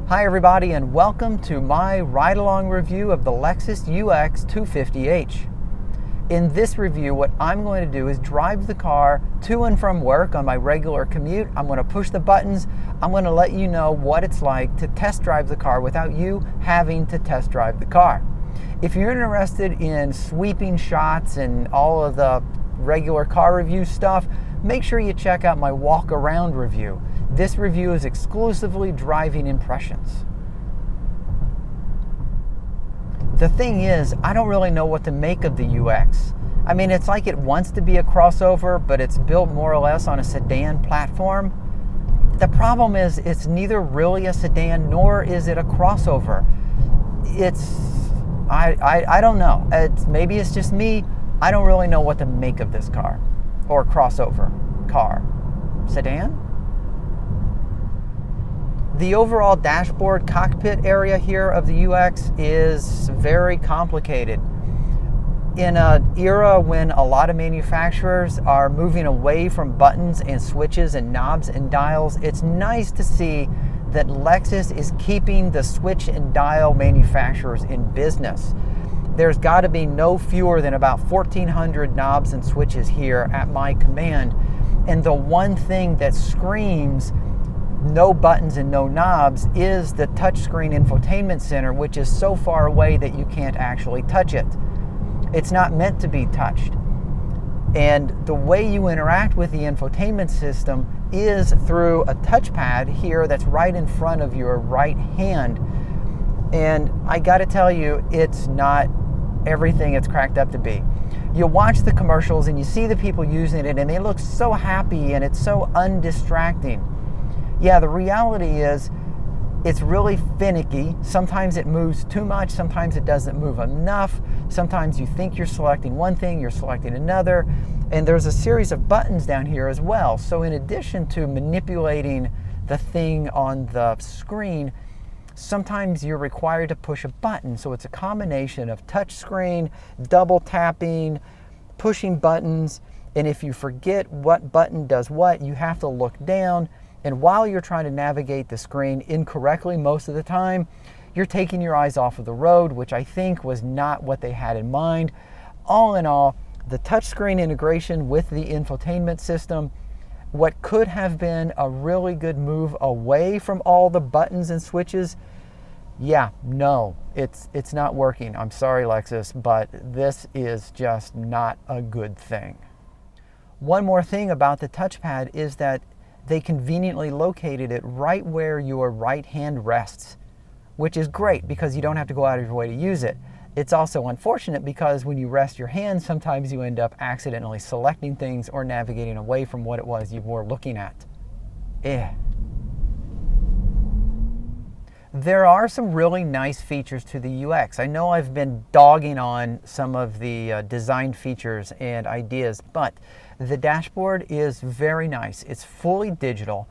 Hi everybody, and welcome to my ride-along review of the Lexus UX 250h. In this review, what I'm going to do is drive the car to and from work on my regular commute. I'm going to push the buttons. I'm going to let you know what it's like to test drive the car without you having to test drive the car. If you're interested in sweeping shots and all of the regular car review stuff, make sure you check out my walk around review. This review is exclusively driving impressions. The thing is, I don't really know what to make of the UX. I mean, it's like it wants to be a crossover, but it's built more or less on a sedan platform. The problem is, it's neither really a sedan nor is it a crossover. I don't know. Maybe it's just me. I don't really know what to make of this car. Or crossover car. Sedan? The overall dashboard cockpit area here of the UX is very complicated. In an era when a lot of manufacturers are moving away from buttons and switches and knobs and dials, it's nice to see that Lexus is keeping the switch and dial manufacturers in business. There's got to be no fewer than about 1,400 knobs and switches here at my command. And the one thing that screams no buttons and no knobs is the touchscreen infotainment center, which is so far away that you can't actually touch it. It's not meant to be touched. And the way you interact with the infotainment system is through a touchpad here that's right in front of your right hand. And I gotta tell you, it's not everything it's cracked up to be. You watch the commercials and you see the people using it and they look so happy and it's so undistracting. Yeah, the reality is it's really finicky. Sometimes it moves too much, sometimes it doesn't move enough. Sometimes you think you're selecting one thing, you're selecting another. And there's a series of buttons down here as well. So in addition to manipulating the thing on the screen, sometimes you're required to push a button. So it's a combination of touch screen, double tapping, pushing buttons. And if you forget what button does what, you have to look down. And while you're trying to navigate the screen incorrectly most of the time, you're taking your eyes off of the road, which I think was not what they had in mind. All in all, the touchscreen integration with the infotainment system, what could have been a really good move away from all the buttons and switches, yeah, no, it's not working. I'm sorry, Lexus, but this is just not a good thing. One more thing about the touchpad is that they conveniently located it right where your right hand rests, which is great because you don't have to go out of your way to use it. It's also unfortunate because when you rest your hand, sometimes you end up accidentally selecting things or navigating away from what it was you were looking at. There are some really nice features to the UX. I know I've been dogging on some of the design features and ideas, but the dashboard is very nice. It's fully digital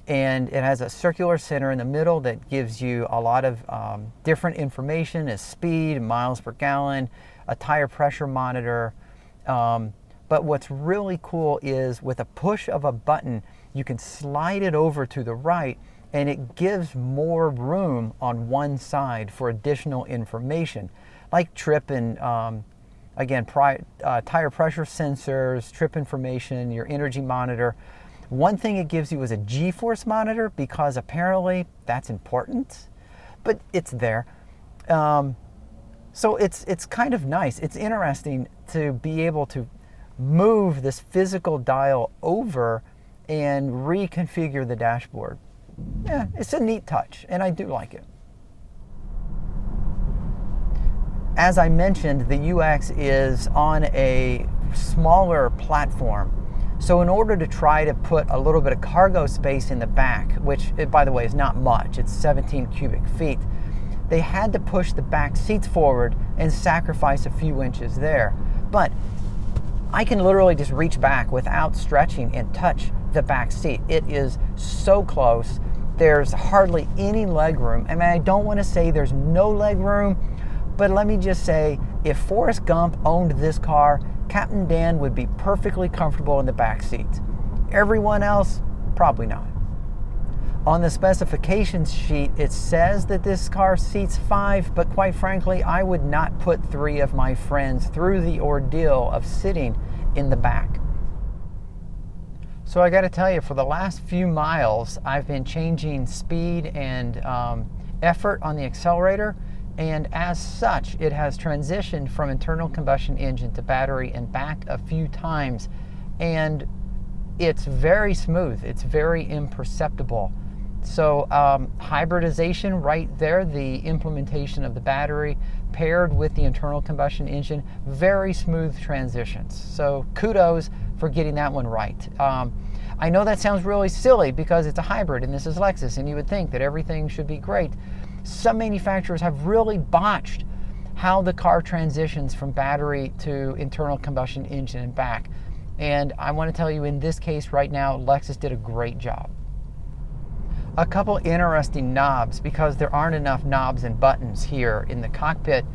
and it has a circular center in the middle that gives you a lot of different information as speed, miles per gallon, a tire pressure monitor. But what's really cool is with a push of a button, you can slide it over to the right and it gives more room on one side for additional information, like trip and again, tire pressure sensors, trip information, your energy monitor. One thing it gives you is a G-force monitor because apparently that's important, but it's there. So it's kind of nice. It's interesting to be able to move this physical dial over and reconfigure the dashboard. Yeah, it's a neat touch, and I do like it. As I mentioned, the UX is on a smaller platform. So in order to try to put a little bit of cargo space in the back, which, by the way, is not much, it's 17 cubic feet, they had to push the back seats forward and sacrifice a few inches there. But I can literally just reach back without stretching and touch the back seat. It is so close. There's hardly any leg room. I mean, I don't want to say there's no leg room, but let me just say, if Forrest Gump owned this car, Captain Dan would be perfectly comfortable in the back seat. Everyone else, probably not. On the specifications sheet, it says that this car seats 5, but quite frankly, I would not put 3 of my friends through the ordeal of sitting in the back. So I got to tell you, for the last few miles, I've been changing speed and effort on the accelerator, and as such, it has transitioned from internal combustion engine to battery and back a few times, and it's very smooth. It's very imperceptible. So hybridization right there, the implementation of the battery paired with the internal combustion engine, very smooth transitions. So kudos for getting that one right. I know that sounds really silly because it's a hybrid and this is Lexus, and you would think that everything should be great. Some manufacturers have really botched how the car transitions from battery to internal combustion engine and back. And I want to tell you, in this case right now, Lexus did a great job. A couple interesting knobs, because there aren't enough knobs and buttons here in the cockpit.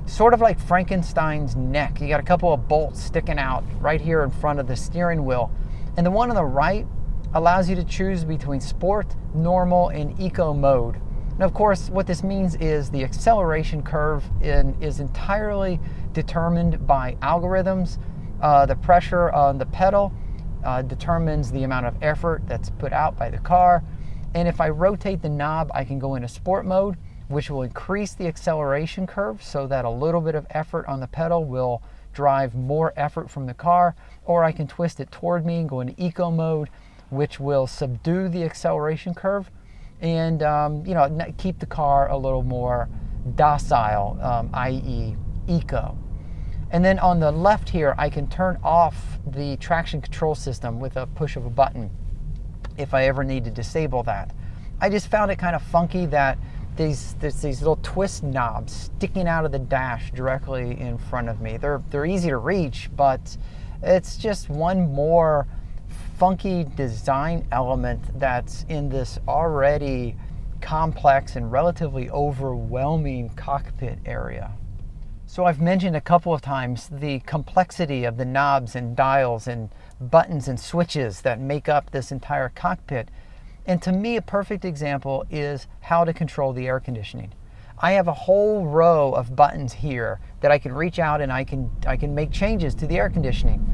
Sort of like Frankenstein's neck. You got a couple of bolts sticking out right here in front of the steering wheel. And the one on the right allows you to choose between sport, normal, and eco mode. And of course, what this means is the acceleration curve is entirely determined by algorithms. The pressure on the pedal determines the amount of effort that's put out by the car. And if I rotate the knob, I can go into sport mode, which will increase the acceleration curve so that a little bit of effort on the pedal will drive more effort from the car. Or I can twist it toward me and go into eco mode, which will subdue the acceleration curve and keep the car a little more docile, i.e. eco. And then on the left here, I can turn off the traction control system with a push of a button if I ever need to disable that. I just found it kind of funky that there's these little twist knobs sticking out of the dash directly in front of me. They're easy to reach, but it's just one more funky design element that's in this already complex and relatively overwhelming cockpit area. So I've mentioned a couple of times the complexity of the knobs and dials and buttons and switches that make up this entire cockpit. And to me, a perfect example is how to control the air conditioning. I have a whole row of buttons here that I can reach out and I can make changes to the air conditioning.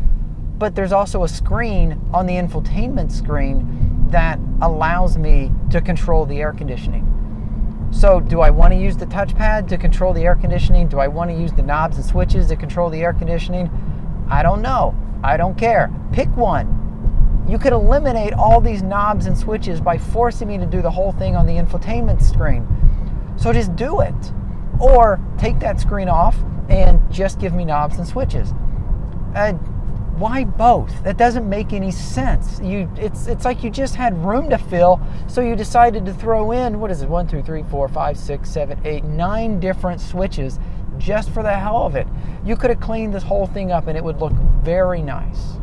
But there's also a screen on the infotainment screen that allows me to control the air conditioning. So do I want to use the touchpad to control the air conditioning? Do I want to use the knobs and switches to control the air conditioning? I don't know. I don't care. Pick one. You could eliminate all these knobs and switches by forcing me to do the whole thing on the infotainment screen. So just do it. Or take that screen off and just give me knobs and switches. Why both? That doesn't make any sense. It's like you just had room to fill, so you decided to throw in, 1, 2, 3, 4, 5, 6, 7, 8, 9 different switches just for the hell of it. You could have cleaned this whole thing up and it would look very nice.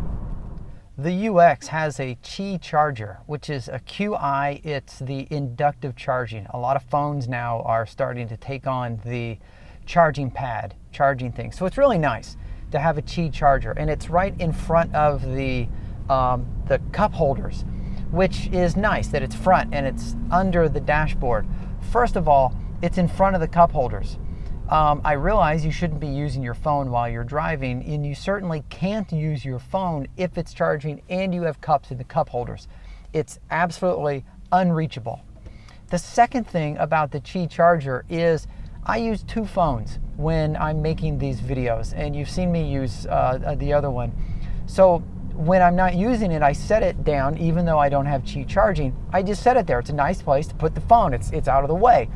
The UX has a Qi charger, which is a QI. It's the inductive charging. A lot of phones now are starting to take on the charging pad, charging thing. So it's really nice to have a Qi charger, and it's right in front of the cup holders, which is nice that it's front and it's under the dashboard. First of all, it's in front of the cup holders. I realize you shouldn't be using your phone while you're driving, and you certainly can't use your phone if it's charging and you have cups in the cup holders. It's absolutely unreachable. The second thing about the Qi charger is I use 2 phones when I'm making these videos, and you've seen me use the other one. So when I'm not using it, I set it down. Even though I don't have Qi charging, I just set it there. It's a nice place to put the phone. It's out of the way.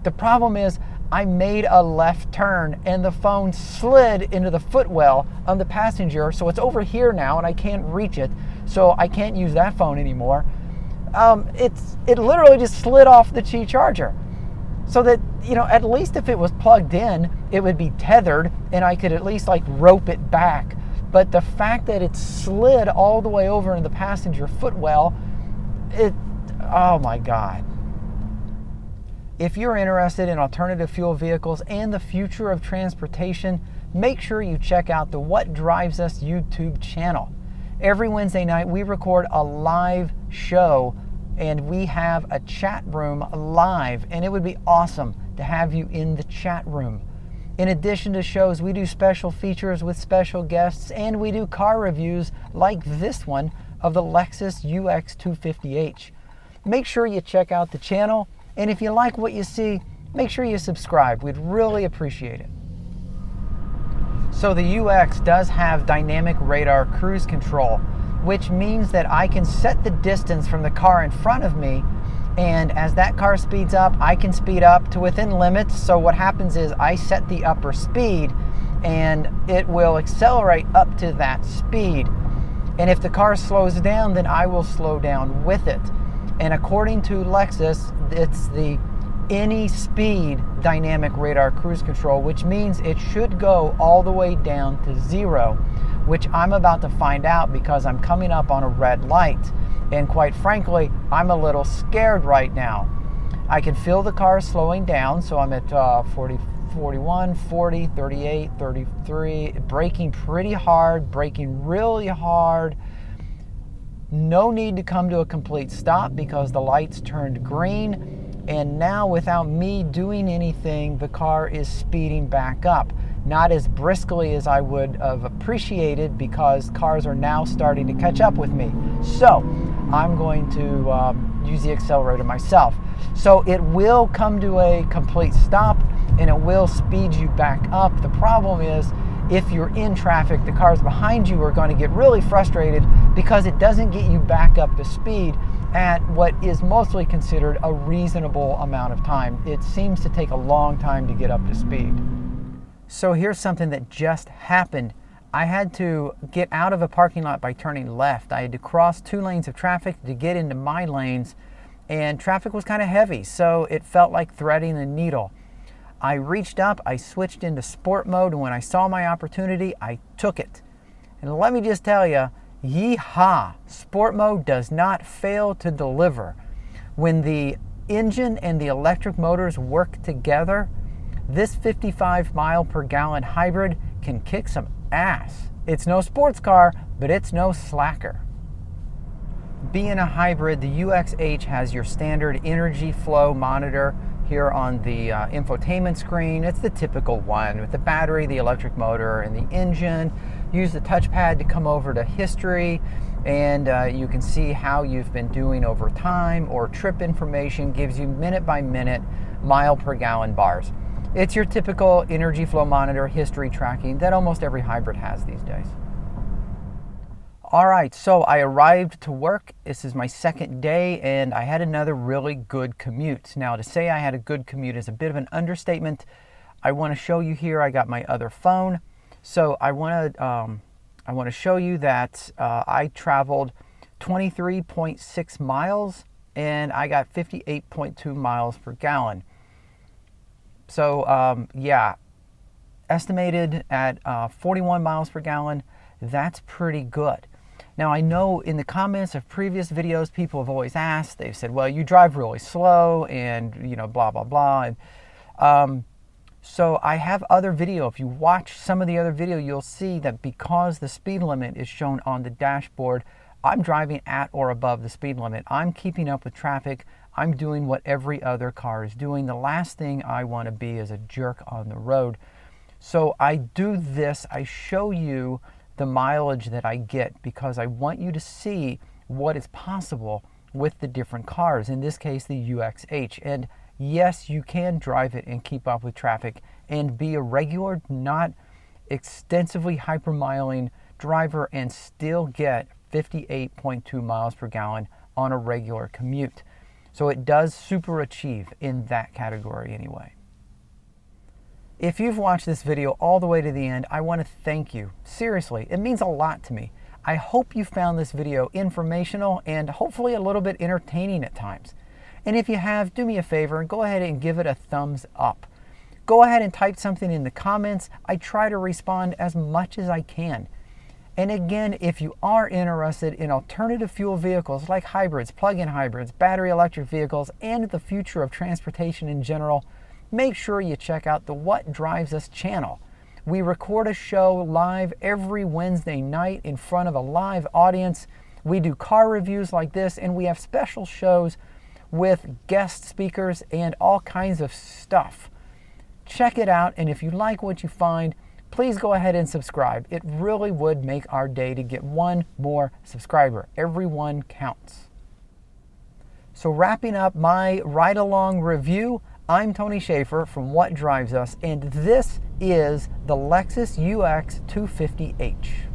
The problem is I made a left turn and the phone slid into the footwell of the passenger, so it's over here now and I can't reach it, so I can't use that phone anymore. It literally just slid off the Qi charger. So that, at least if it was plugged in, it would be tethered and I could at least rope it back. But the fact that it slid all the way over in the passenger footwell, oh my God. If you're interested in alternative fuel vehicles and the future of transportation, make sure you check out the What Drives Us YouTube channel. Every Wednesday night, we record a live show and we have a chat room live, and it would be awesome to have you in the chat room. In addition to shows, we do special features with special guests, and we do car reviews like this one of the Lexus UXh 250h. Make sure you check out the channel, and if you like what you see, make sure you subscribe. We'd really appreciate it. So the UXh does have dynamic radar cruise control, which means that I can set the distance from the car in front of me, and as that car speeds up, I can speed up to within limits. So what happens is I set the upper speed and it will accelerate up to that speed. And if the car slows down, then I will slow down with it. And according to Lexus, it's the any speed dynamic radar cruise control, which means it should go all the way down to 0, which I'm about to find out because I'm coming up on a red light. And quite frankly, I'm a little scared right now. I can feel the car slowing down, so I'm at 40, 41, 40, 38, 33, braking pretty hard, braking really hard. No need to come to a complete stop because the lights turned green. And now without me doing anything, the car is speeding back up. Not as briskly as I would have appreciated because cars are now starting to catch up with me. So I'm going to use the accelerator myself. So it will come to a complete stop and it will speed you back up. The problem is if you're in traffic, the cars behind you are going to get really frustrated because it doesn't get you back up to speed at what is mostly considered a reasonable amount of time. It seems to take a long time to get up to speed. So here's something that just happened. I had to get out of a parking lot by turning left. I had to cross 2 lanes of traffic to get into my lanes, and traffic was kind of heavy, so it felt like threading a needle. I reached up, I switched into sport mode, and when I saw my opportunity, I took it. And let me just tell you, yeehaw, sport mode does not fail to deliver. When the engine and the electric motors work together, this 55 mile per gallon hybrid can kick some ass. It's no sports car, but it's no slacker. Being a hybrid, the UXh has your standard energy flow monitor here on the infotainment screen. It's the typical one with the battery, the electric motor, and the engine. Use the touchpad to come over to history, and you can see how you've been doing over time, or trip information gives you minute by minute mile per gallon bars. It's your typical energy flow monitor history tracking that almost every hybrid has these days. All right, so I arrived to work. This is my second day, and I had another really good commute. Now, to say I had a good commute is a bit of an understatement. I want to show you here, I got my other phone. So I want to show you that I traveled 23.6 miles, and I got 58.2 miles per gallon. So yeah, estimated at 41 miles per gallon, that's pretty good. Now I know in the comments of previous videos, people have always asked, they've said, well, you drive really slow and, you know, blah, blah, blah. And so I have other video. If you watch some of the other video, you'll see that because the speed limit is shown on the dashboard, I'm driving at or above the speed limit. I'm keeping up with traffic. I'm doing what every other car is doing. The last thing I want to be is a jerk on the road. So I do this, I show you the mileage that I get because I want you to see what is possible with the different cars, in this case the UXh. And yes, you can drive it and keep up with traffic and be a regular, not extensively hypermiling driver and still get 58.2 miles per gallon on a regular commute. So it does super achieve in that category anyway. If you've watched this video all the way to the end, I want to thank you. Seriously, it means a lot to me. I hope you found this video informational and hopefully a little bit entertaining at times. And if you have, do me a favor and go ahead and give it a thumbs up. Go ahead and type something in the comments. I try to respond as much as I can. And again, if you are interested in alternative fuel vehicles like hybrids, plug-in hybrids, battery electric vehicles, and the future of transportation in general, make sure you check out the What Drives Us channel. We record a show live every Wednesday night in front of a live audience. We do car reviews like this, and we have special shows with guest speakers and all kinds of stuff. Check it out, and if you like what you find, please go ahead and subscribe. It really would make our day to get one more subscriber. Every one counts. So wrapping up my ride-along review, I'm Tony Schaefer from What Drives Us, and this is the Lexus UX 250H.